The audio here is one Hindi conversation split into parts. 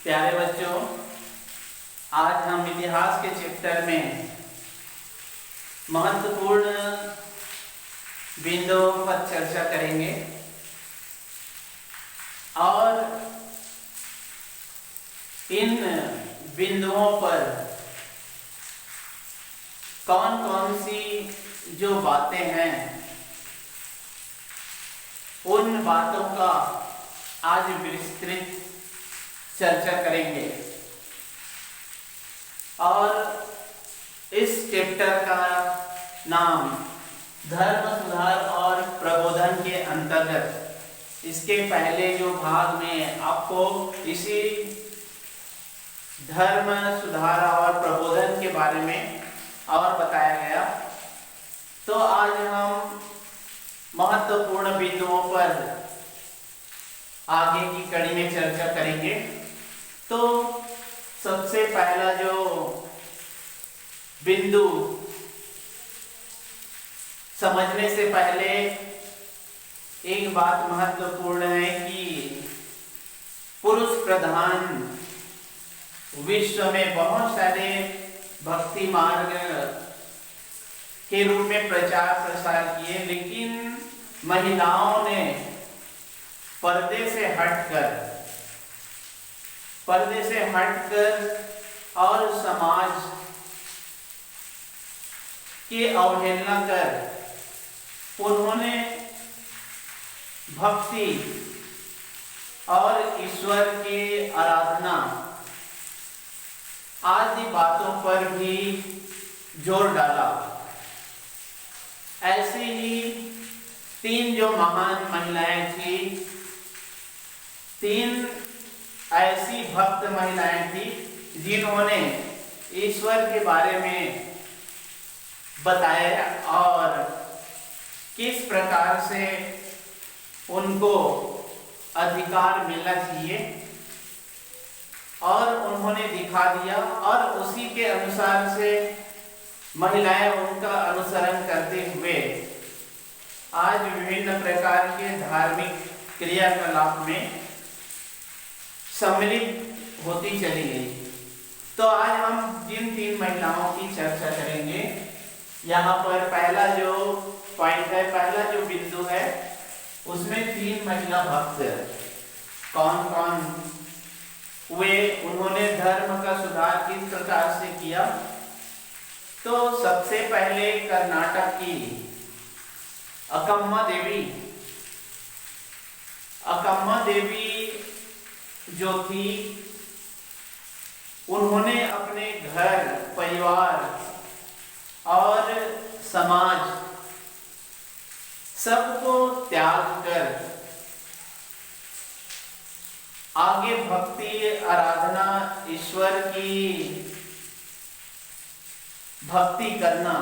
प्यारे बच्चों, आज हम इतिहास के चैप्टर में महत्वपूर्ण बिंदुओं पर चर्चा करेंगे और इन बिंदुओं पर कौन कौन सी जो बातें हैं उन बातों का आज विस्तृत चर्चा करेंगे। और इस चैप्टर का नाम धर्म सुधार और प्रबोधन के अंतर्गत इसके पहले जो भाग में आपको इसी धर्म सुधार और प्रबोधन के बारे में और बताया गया, तो आज हम महत्वपूर्ण बिंदुओं पर आगे की कड़ी में चर्चा करेंगे। तो सबसे पहला जो बिंदु समझने से पहले एक बात महत्वपूर्ण है कि पुरुष प्रधान विश्व में बहुत सारे भक्ति मार्ग के रूप में प्रचार प्रसार किए, लेकिन महिलाओं ने पर्दे से हटकर और समाज की अवहेलना कर उन्होंने भक्ति और ईश्वर की आराधना आदि बातों पर भी जोर डाला। ऐसे ही तीन जो महान महिलाएं थी, तीन ऐसी भक्त महिलाएं थी जिन्होंने ईश्वर के बारे में बताया और किस प्रकार से उनको अधिकार मिलना चाहिए, और उन्होंने दिखा दिया और उसी के अनुसार से महिलाएं उनका अनुसरण करते हुए आज विभिन्न प्रकार के धार्मिक क्रियाकलाप में सम्मिलित होती चली गई। तो आज हम जिन तीन महिलाओं की चर्चा करेंगे, यहाँ पर पहला जो पॉइंट है, पहला जो बिंदु है, उसमें तीन महिला भक्त कौन कौन हुए, उन्होंने धर्म का सुधार किस प्रकार से किया। तो सबसे पहले कर्नाटक की अकम्मा देवी जो थी, उन्होंने अपने घर परिवार और समाज सबको त्याग कर आगे भक्ति आराधना ईश्वर की भक्ति करना,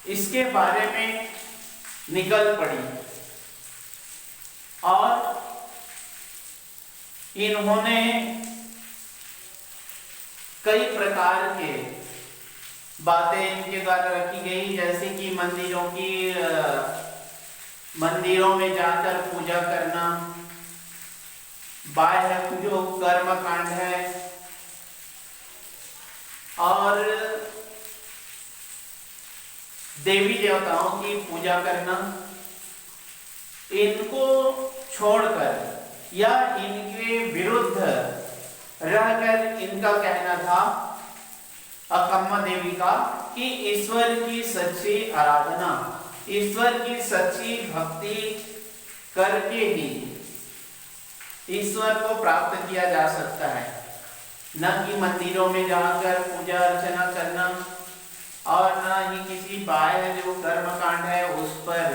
इसके बारे में निकल पड़ी और इन्होंने कई प्रकार के बातें इनके द्वारा रखी गई, जैसे कि मंदिरों में जाकर पूजा करना, बाह्य जो कर्म कांड है और देवी देवताओं की पूजा करना, इनको छोड़कर या इनके विरुद्ध रहकर इनका कहना था अकम्मा देवी का कि ईश्वर की सच्ची आराधना, ईश्वर की सच्ची भक्ति करके ही ईश्वर को प्राप्त किया जा सकता है, न कि मंदिरों में जाकर पूजा अर्चना करना और न ही किसी बाह्य जो कर्म कांड है उस पर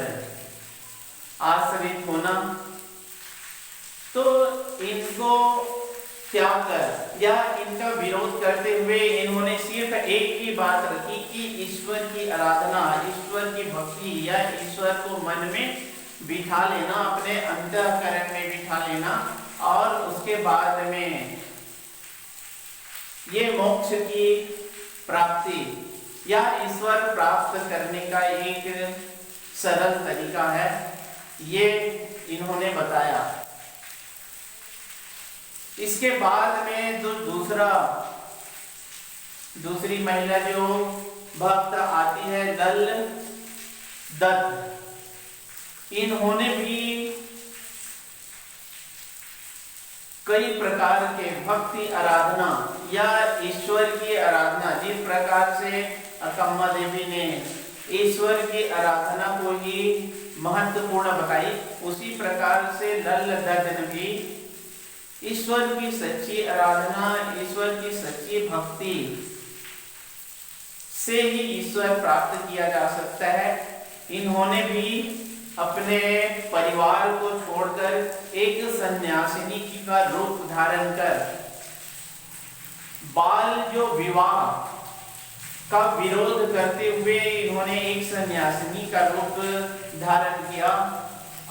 आश्रित होना। तो इनको त्याग कर या इनका विरोध करते हुए इन्होंने सिर्फ एक ही बात रखी कि ईश्वर की आराधना, ईश्वर की भक्ति या ईश्वर को मन में बिठा लेना, अपने अंतःकरण में बिठा लेना और उसके बाद में ये मोक्ष की प्राप्ति या ईश्वर प्राप्त करने का एक सरल तरीका है, ये इन्होंने बताया। इसके बाद में दूसरी महिला जो भक्त आती है दल दत्त। इन्होंने भी कई प्रकार के भक्ति आराधना या ईश्वर की आराधना, जिस प्रकार से अकम्मा देवी ने ईश्वर की आराधना को ही महत्वपूर्ण बताई, उसी प्रकार से लल दत्त ने भी ईश्वर की सच्ची आराधना, ईश्वर की सच्ची भक्ति से ही ईश्वर प्राप्त किया जा सकता है। इन्होंने भी अपने परिवार को छोड़कर एक सन्यासिनी का रूप धारण कर बाल जो विवाह का विरोध करते हुए इन्होंने एक सन्यासिनी का रूप धारण किया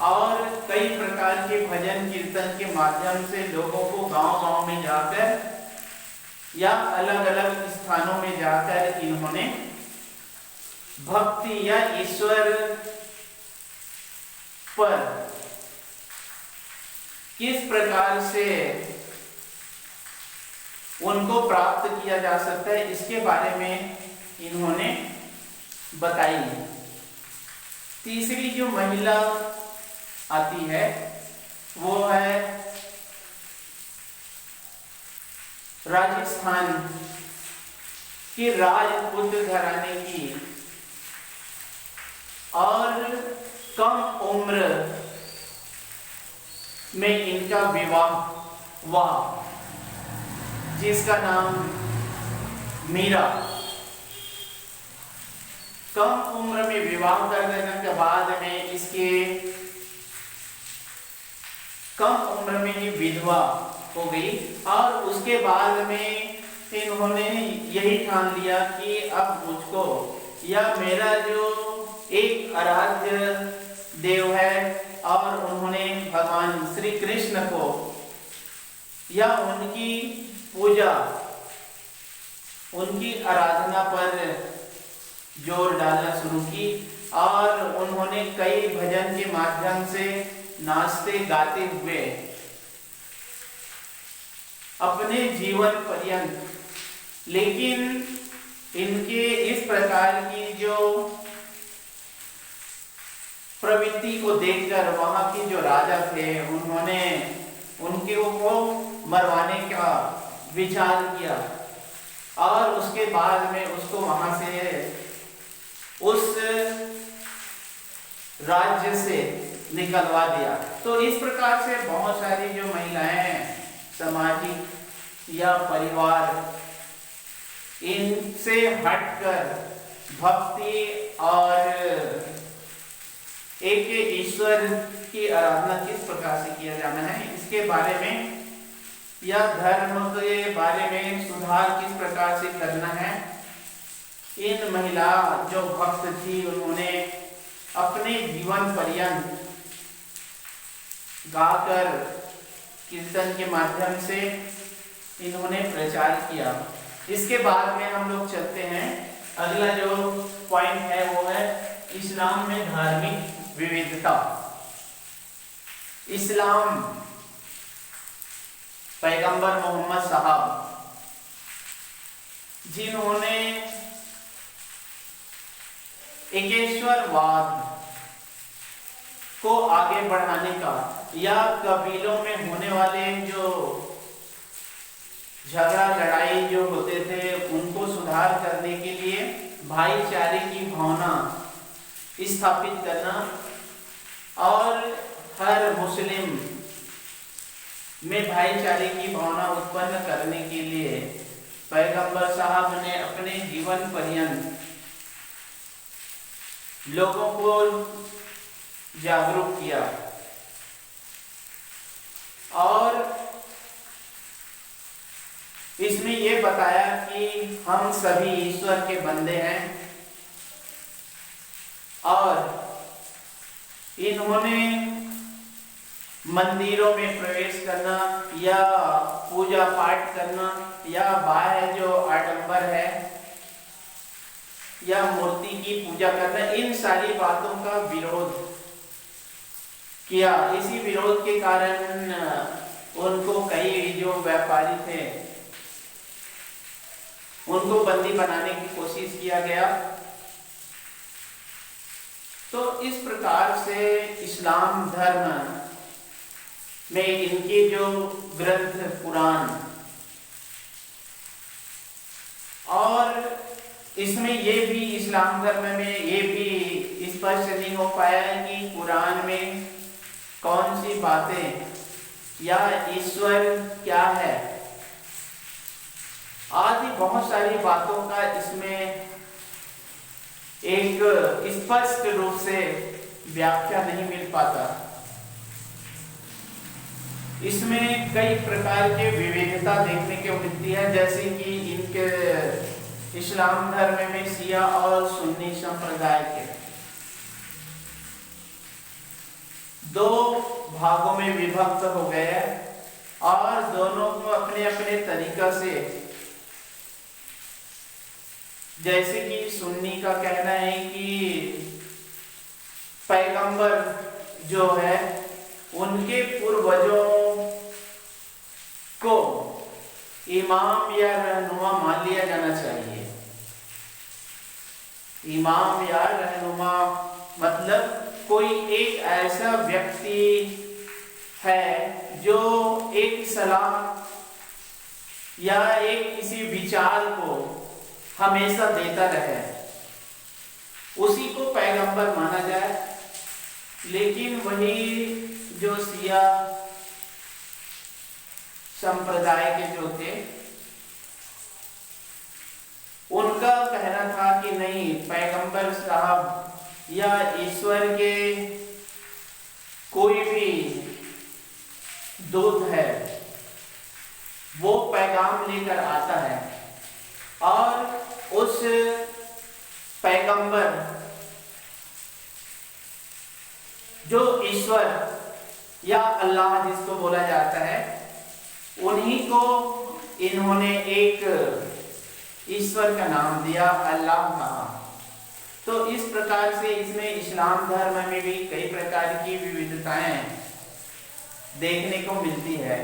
और कई प्रकार के भजन कीर्तन के माध्यम से लोगों को गांव-गांव में जाकर या अलग-अलग स्थानों में जाकर इन्होंने भक्ति या ईश्वर पर किस प्रकार से उनको प्राप्त किया जा सकता है, इसके बारे में इन्होंने बताई। तीसरी जो महिला आती है वो है राजस्थान की राजपूत घराने की और कम उम्र में इनका विवाह हुआ, जिसका नाम मीरा। कम उम्र में विवाह कर देने के बाद में इसके कम उम्र में ही विधवा हो गई और उसके बाद में इन्होंने यही ठान लिया कि अब मुझको या मेरा जो एक आराध्य देव है और उन्होंने भगवान श्री कृष्ण को या उनकी पूजा, उनकी आराधना पर जोर डालना शुरू की और उन्होंने कई भजन के माध्यम से नाचते गाते हुए अपने जीवन पर्यंत, लेकिन इनके इस प्रकार की जो प्रवृत्ति को देखकर वहां के जो राजा थे उन्होंने उनके को मरवाने का विचार किया और उसके बाद में उसको वहां से उस राज्य से निकलवा दिया। तो इस प्रकार से बहुत सारी जो महिलाएं सामाजिक या परिवार इनसे हटकर भक्ति और एक ईश्वर की आराधना किस प्रकार से किया जाना है, इसके बारे में या धर्म के बारे में सुधार किस प्रकार से करना है, इन महिला जो भक्त थी उन्होंने अपने जीवन पर्यंत गाकर कीर्तन के माध्यम से इन्होंने प्रचार किया। इसके बाद में हम लोग चलते हैं, अगला जो पॉइंट है वो है इस्लाम में धार्मिक विविधता। इस्लाम पैगंबर मोहम्मद साहब जिन्होंने एकेश्वरवाद को आगे बढ़ाने का या कबीलों में होने वाले जो झगड़ा लड़ाई जो होते थे उनको सुधार करने के लिए भाईचारे की भावना स्थापित करना और हर मुस्लिम में भाईचारे की भावना उत्पन्न करने के लिए पैगंबर साहब ने अपने जीवन पर्यंत लोगों को जागरूक किया और इसमें यह बताया कि हम सभी ईश्वर के बंदे हैं और इन्होंने मंदिरों में प्रवेश करना या पूजा पाठ करना या बाहर जो आडंबर है या मूर्ति की पूजा करना, इन सारी बातों का विरोध किया। इसी विरोध के कारण उनको कई जो व्यापारी थे उनको बंदी बनाने की कोशिश किया गया। तो इस प्रकार से इस्लाम धर्म में इनके जो ग्रंथ कुरान, और इसमें ये भी इस्लाम धर्म में ये भी स्पष्ट नहीं हो पाया है कि कुरान में कौन सी बातें या ईश्वर क्या है, आदि बहुत सारी बातों का इसमें एक स्पष्ट रूप से व्याख्या नहीं मिल पाता। इसमें कई प्रकार के विविधता देखने को मिलती है, जैसे कि इनके इस्लाम धर्म में शिया और सुन्नी संप्रदाय के दो भागों में विभक्त हो गए और दोनों को अपने अपने तरीका से, जैसे कि सुन्नी का कहना है कि पैगंबर जो है उनके पूर्वजों को इमाम या रहनुमा मान लिया जाना चाहिए। इमाम या रहनुमा मतलब कोई एक ऐसा व्यक्ति है जो एक सलाह या एक किसी विचार को हमेशा देता रहे, उसी को पैगंबर माना जाए। लेकिन वही जो शिया संप्रदाय के जो थे उनका कहना था कि नहीं, पैगंबर साहब या ईश्वर के कोई भी दूत है वो पैगाम लेकर आता है और उस पैगंबर जो ईश्वर या अल्लाह जिसको बोला जाता है, उन्हीं को इन्होंने एक ईश्वर का नाम दिया, अल्लाह कहा। तो इस प्रकार से इसमें इस्लाम धर्म में भी कई प्रकार की विविधताएं देखने को मिलती है।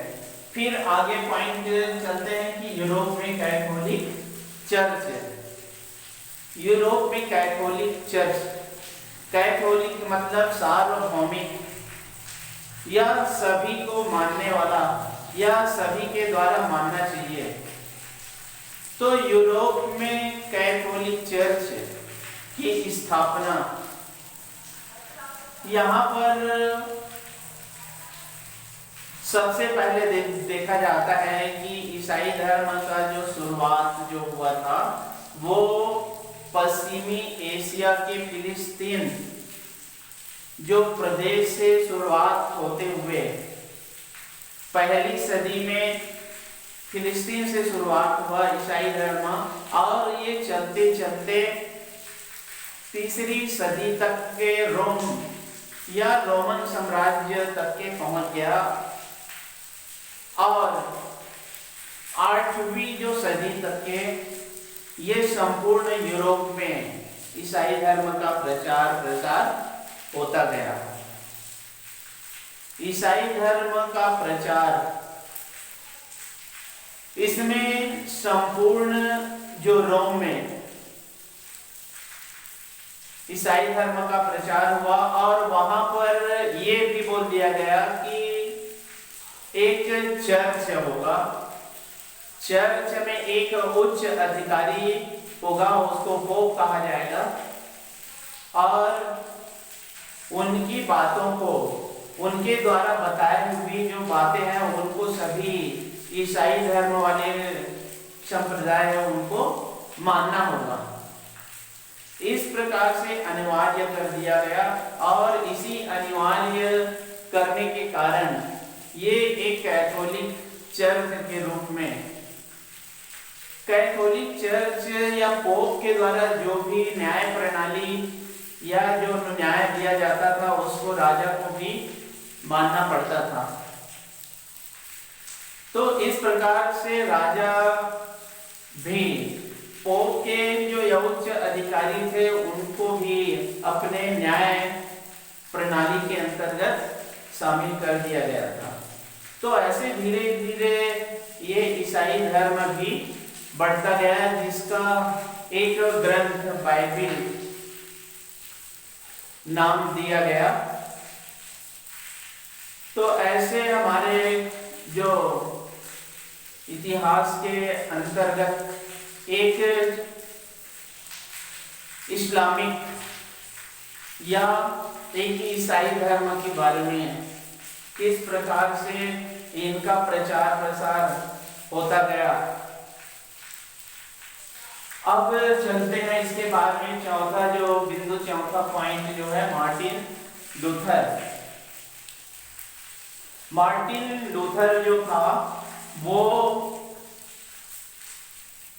फिर आगे पॉइंट चलते हैं कि यूरोप में कैथोलिक चर्च है। यूरोप में कैथोलिक चर्च, कैथोलिक मतलब सार्वभौमिक या सभी को मानने वाला या सभी के द्वारा मानना चाहिए। तो यूरोप में कैथोलिक चर्च की स्थापना यहाँ पर सबसे पहले देखा जाता है कि ईसाई धर्म का जो शुरुआत जो हुआ था वो पश्चिमी एशिया के फिलिस्तीन जो प्रदेश से शुरुआत होते हुए पहली सदी में फिलिस्तीन से शुरुआत हुआ ईसाई धर्म, और ये चलते चलते तीसरी सदी तक के रोम या रोमन साम्राज्य तक के पहुंच गया, और 8वीं जो सदी तक के ये संपूर्ण यूरोप में ईसाई धर्म का प्रचार प्रसार होता गया। ईसाई धर्म का प्रचार, इसमें संपूर्ण जो रोम में ईसाई धर्म का प्रचार हुआ, और वहां पर ये भी बोल दिया गया कि एक चर्च होगा, चर्च में एक उच्च अधिकारी होगा, उसको पोप कहा जाएगा, और उनकी बातों को, उनके द्वारा बताई हुई जो बातें हैं उनको सभी ईसाई धर्म वाले संप्रदाय है उनको मानना होगा। इस प्रकार से अनिवार्य कर दिया गया, और इसी अनिवार्य करने के कारण ये एक कैथोलिक चर्च के रूप में, कैथोलिक चर्च या पोप के द्वारा जो भी न्याय प्रणाली या जो न्याय दिया जाता था उसको राजा को भी मानना पड़ता था। तो इस प्रकार से राजा भी पोप के जो उच्च अधिकारी थे उनको भी अपने न्याय प्रणाली के अंतर्गत शामिल कर दिया गया था। तो ऐसे धीरे धीरे ये ईसाई धर्म भी बढ़ता गया, जिसका एक ग्रंथ बाइबिल नाम दिया गया। तो ऐसे हमारे जो इतिहास के अंतर्गत एक इस्लामिक या एक ईसाई धर्म के बारे में किस प्रकार से इनका प्रचार प्रसार होता गया। अब चलते हैं इसके बाद में चौथा जो बिंदु, चौथा पॉइंट जो है मार्टिन लूथर। मार्टिन लूथर जो था वो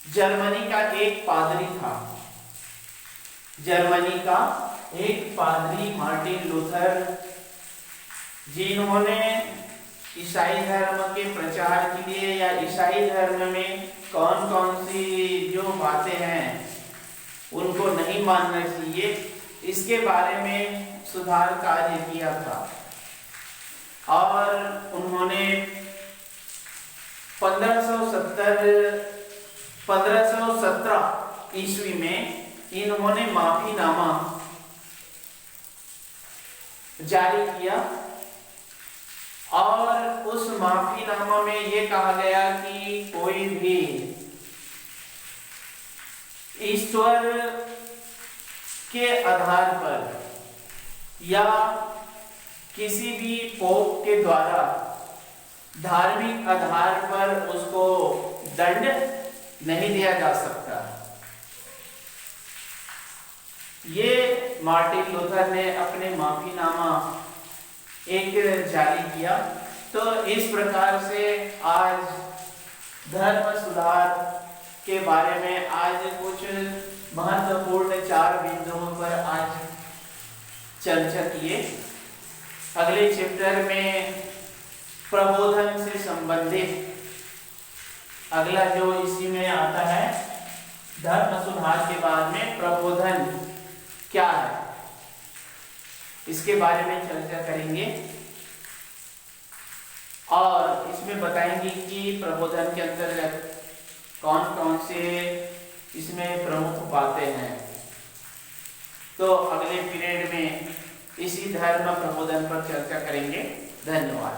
जर्मनी का एक पादरी था। जर्मनी का एक पादरी मार्टिन लूथर, जिन्होंने ईसाई धर्म के प्रचार के लिए या ईसाई धर्म में कौन कौन सी जो बातें हैं उनको नहीं मानना चाहिए, इसके बारे में सुधार कार्य किया था। और उन्होंने 1517 ईस्वी में इन्होंने माफीनामा जारी किया, और उस माफीनामा में ये कहा गया कि कोई भी ईश्वर के आधार पर या किसी भी पोप के द्वारा धार्मिक आधार पर उसको दंड नहीं दिया जा सकता। ये मार्टिन लूथर ने अपने माफीनामा एक जारी किया। तो इस प्रकार से आज धर्म सुधार के बारे में आज कुछ महत्वपूर्ण 4 बिंदुओं पर आज चर्चा किए। अगले चैप्टर में प्रबोधन से संबंधित अगला जो इसी में आता है, धर्म सुधार के बाद में प्रबोधन क्या है, इसके बारे में चर्चा करेंगे और इसमें बताएंगे कि प्रबोधन के अंतर्गत कौन कौन से इसमें प्रमुख बातें हैं। तो अगले पीरियड में इसी धर्म प्रबोधन पर चर्चा करेंगे। धन्यवाद।